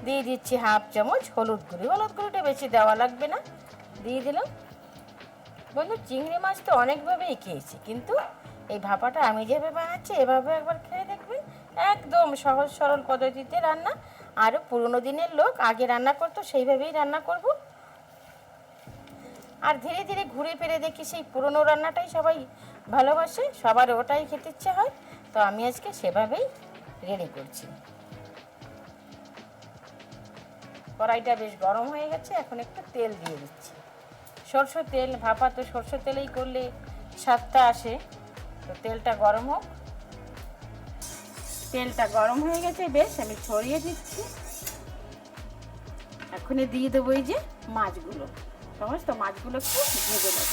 দিয়ে দিচ্ছি হাফ চামচ হলুদ গুঁড়ি। হলুদ গুঁড়িটা বেশি দেওয়া লাগবে না, দিয়ে দিলাম। বন্ধু, চিংড়ি মাছ তো অনেকভাবেই খেয়েছি, কিন্তু এই ভাপাটা আমি যেভাবে বানাচ্ছি এভাবে একবার খেয়ে দেখবেন। একদম সহজ সরল পদ্ধতিতে রান্না। আরও পুরনো দিনের লোক আগে রান্না করতো, সেইভাবেই রান্না করব। আর ধীরে ধীরে ঘুরে ফিরে দেখি সেই পুরনো রান্নাটাই সবাই ভালোবাসে, সবার ওটাই খেতে ইচ্ছে হয়। তো আমি আজকে সেভাবেই রেডি করছি। কড়াইটা বেশ গরম হয়ে গেছে, এখন একটু তেল দিয়ে দিচ্ছি। সরষের তেল, ভাপা তো সরষের তেলেই করলে স্বাদটা আসে। তো তেলটা গরম হোক। তেলটা গরম হয়ে গেছে বেশ, আমি ছড়িয়ে দিচ্ছি। এখনই দিয়ে দেবো এই যে মাছগুলো, সমস্ত মাছগুলো একটু ভেজে নেব।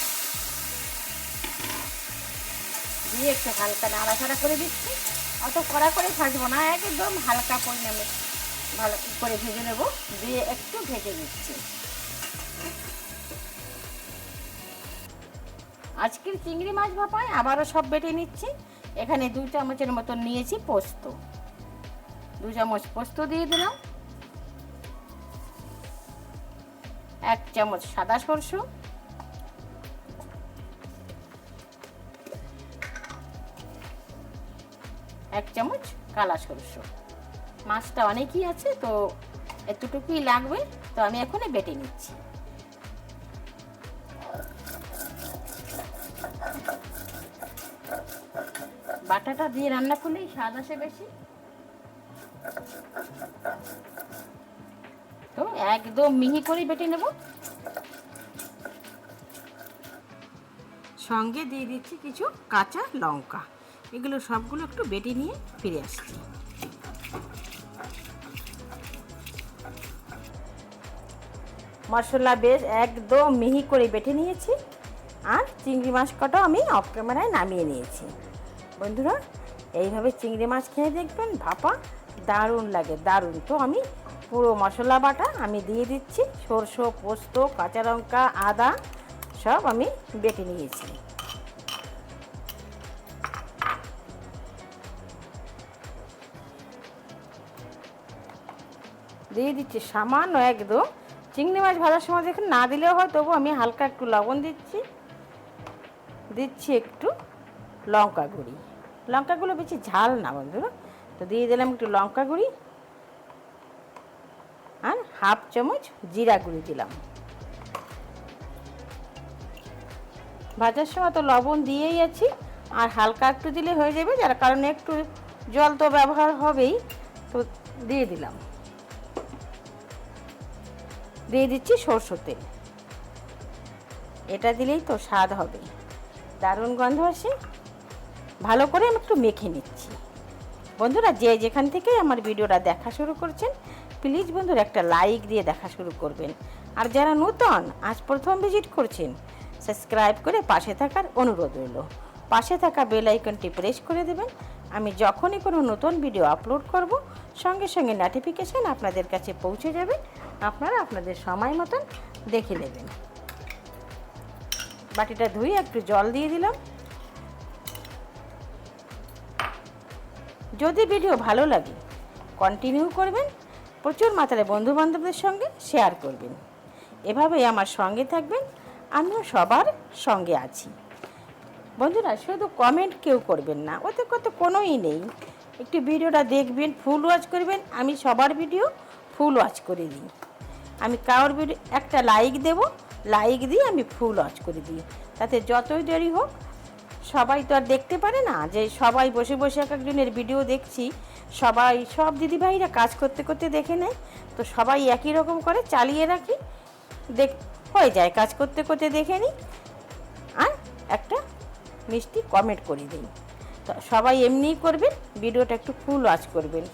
দিয়ে একটু হালকা নাড়াচাড়া করে দিচ্ছি। অত কড়া করে ভাজবো না, একদম হালকা পরিমাণে ভালো করে ভেজে নেব। দিয়ে একটু ভেজে দিচ্ছি। আজকের চিংড়ি মাছ ভাপায় আবারও সব বেটে নিচ্ছি। এখানে 2 চামচের মতন নিয়েছি পোস্ত। 2 চামচ পোস্ত দিয়ে দিলাম। 1 চামচ সাদা সরষে, 1 চামচ কালা সরষে। মাছটা অনেকই আছে, তো এতটুকুই লাগবে। তো আমি এখন বেটে নিচ্ছি। বাটাটা দিয়ে রান্না করলেই স্বাদ আসে বেশি। তো একদম মিহি করে বেটে নেব। সঙ্গে দিয়ে দিচ্ছি কিছু কাঁচা লঙ্কা। এগুলো সবগুলো একটু বেটে নিয়ে ফিরে আসছি। মশলা বেশ একদম মিহি করে বেটে নিয়েছি। আর চিংড়ি মাছ কটাও আমি অফ ক্যামেরায় নামিয়ে নিয়েছি। বন্ধুরা, এইভাবে চিংড়ি মাছ খেয়ে দেখবেন, ভাপা দারুণ লাগে, দারুণ। তো আমি পুরো মশলা বাটা আমি দিয়ে দিচ্ছি। সরষে, পোস্ত, কাঁচা লঙ্কা, আদা সব আমি বেটে নিয়েছি। দিয়ে দিচ্ছি সামান্য একদম। চিংড়ি মাছ ভাজার সময় দেখুন না দিলেও হয়, তবু আমি হালকা একটু লবণ দিচ্ছি। দিচ্ছি একটু লঙ্কা গুঁড়ি। লঙ্কাগুলো বেশি ঝাল না বন্ধুরা, তো দিয়ে দিলাম একটু লঙ্কা গুঁড়ি। আর হাফ চামচ জিরা গুঁড়ি দিলাম। ভাজার সময় তো লবণ দিয়েই আছি, আর হালকা একটু দিলে হয়ে যাবে, যার কারণে একটু জল তো ব্যবহার হবেই, তো দিয়ে দিলাম। দিয়ে দিচ্ছি সরষের তেল। এটা দিলেই তো স্বাদ হবে, দারুণ গন্ধ আসে। ভালো করে আমি একটু মেখে নিচ্ছি। বন্ধুরা, যে যেখান থেকে আমার ভিডিওটা দেখা শুরু করছেন, প্লিজ বন্ধুরা একটা লাইক দিয়ে দেখা শুরু করবেন। আর যারা নতুন আজ প্রথম ভিজিট করছেন, সাবস্ক্রাইব করে পাশে থাকার অনুরোধ রইল। পাশে থাকা বেল আইকনটি প্রেস করে দেবেন। আমি যখনই কোনো নতুন ভিডিও আপলোড করব, সঙ্গে সঙ্গে নোটিফিকেশান আপনাদের কাছে পৌঁছে যাবে। আপনারা আপনাদের সময় মতন দেখে নেবেন। বাটিটা ধুয়ে একটু জল দিয়ে দিলাম। যদি ভিডিও ভালো লাগে কন্টিনিউ করবেন, প্রচুর মাত্রায় বন্ধুবান্ধবদের সঙ্গে শেয়ার করবেন। এভাবেই আমার সঙ্গে থাকবেন, আমিও সবার সঙ্গে আছি। বন্ধুরা, শুধু কমেন্ট কেউ করবেন না, ওতে কত কোনোই নেই। একটু ভিডিওটা দেখবেন, ফুল ওয়াচ করবেন। আমি সবার ভিডিও ফুল ওয়াচ করে দিই। আমি কারোর ভিডিও একটা লাইক দেব, লাইক দিয়ে আমি ফুল ওয়াচ করে দিই। তাতে যতই দেরি হোক, সবাই তো আর দেখতে পারে না যে সবাই বসে বসে এক একজনের ভিডিও দেখছি। সব দিদিভাইরা কাজ করতে করতে দেখে নেয়, তো সবাই একই রকম করে চালিয়ে রাখি, হয়ে যায়, কাজ করতে করতে দেখে নিই আর একটা মিষ্টি কমেন্ট করে দিই। তো সবাই এমনিই করবেন, ভিডিওটা একটু ফুল ওয়াচ করবেন।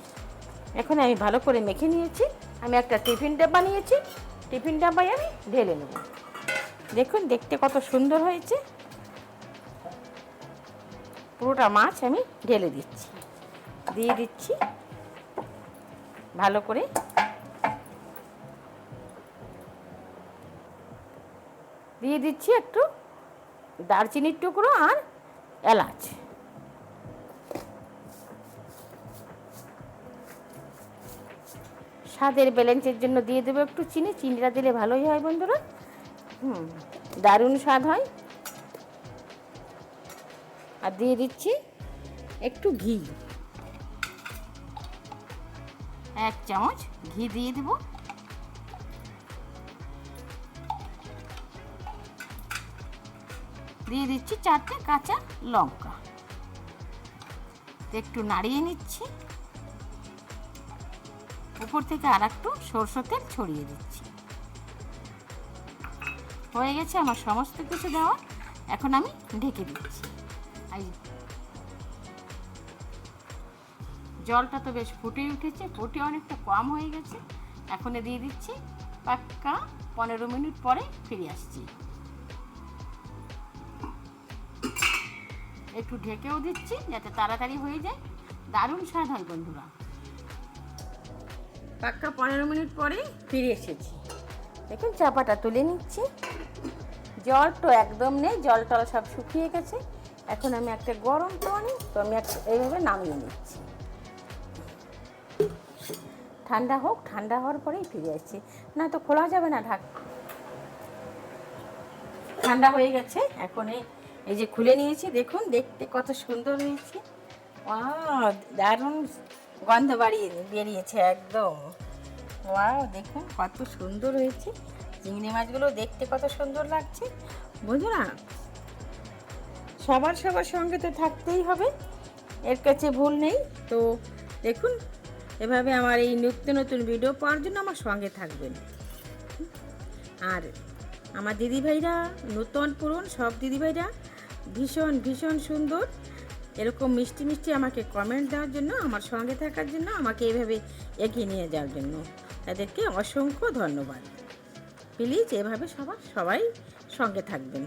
এখন আমি ভালো করে মেখে নিয়েছি। আমি একটা টিফিন ডাব্বা নিয়েছি, টিফিন ডাব্বায় আমি ঢেলে নেব। দেখুন দেখতে কত সুন্দর হয়েছে। পুরোটা মাছ আমি ঢেলে দিচ্ছি, দিয়ে দিচ্ছি ভালো করে। দিয়ে দিচ্ছি একটু দারচিনির টুকরো আর এলাচ। স্বাদের ব্যালেন্সের জন্য দিয়ে দেবো একটু চিনি। চিনিটা দিলে ভালোই হয় বন্ধুরা, দারুণ স্বাদ হয়। আর দিয়ে দিচ্ছি একটু ঘি, 1 চামচ ঘি দিয়ে দেব। দিয়ে দিচ্ছি 4টে কাঁচা লঙ্কা, একটু নাড়িয়ে নিচ্ছি। উপর থেকে আর একটু সরষের তেল ছড়িয়ে দিচ্ছি। হয়ে গেছে আমার সমস্ত কিছু দেওয়া। এখন আমি ঢেকে দিচ্ছি। জলটা তো বেশ ফুটে উঠেছে, ফুটে অনেকটা কম হয়ে গেছে। এখন দিয়ে দিচ্ছি পাক্কা 15 মিনিট পরে ফিরে আসছি। একটু ঢেকেও দিচ্ছি যাতে তাড়াতাড়ি হয়ে যায়, দারুণ স্বাদ হয় বন্ধুরা। পাক্কা 15 মিনিট পরে ফিরে এসেছি। দেখুন চাপাটা তুলে নিচ্ছি। জল তো একদম নেই, জল টল সব শুকিয়ে গেছে। এখন আমি একটা গরম তাওয়া নিই, তো আমি এইভাবে নামিয়ে নিচ্ছি। ঠান্ডা হোক, ঠান্ডা হওয়ার পরেই ফিরে আসছি, না তো খোলা যাবে না ঢাক। ঠান্ডা হয়ে গেছে, এখন এই যে খুলে নিয়েছি। দেখুন দেখতে কত সুন্দর হয়েছে, দারুণ গন্ধ বেরিয়েছে একদম। দেখুন কত সুন্দর হয়েছে। চিংড়ি মাছগুলো দেখতে কত সুন্দর লাগছে বন্ধুরা। সবার সঙ্গে তো থাকতেই হবে, এর কাছে ভুল নেই। তো দেখুন এভাবে আমার এই নিত্য নতুন ভিডিও পাওয়ার জন্য আমার সঙ্গে থাকবেন। আর আমার দিদিভাইরা, নতুন পুরন সব দিদিভাইরা ভীষণ সুন্দর এরকম মিষ্টি মিষ্টি আমাকে কমেন্ট দেওয়ার জন্য, আমার সঙ্গে থাকার জন্য, আমাকে এইভাবে এগিয়ে নিয়ে যাওয়ার জন্য তাদেরকে অসংখ্য ধন্যবাদ। প্লিজ এভাবে সবাই সঙ্গে থাকবেন।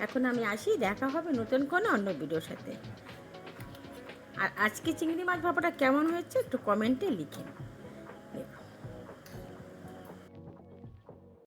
এখন আমি আসি, দেখা হবে নতুন কোনো অন্য ভিডিওর সাথে। আর আজকে চিংড়ি মাছ ভাপাটা কেমন হয়েছে একটু কমেন্টে লিখেন।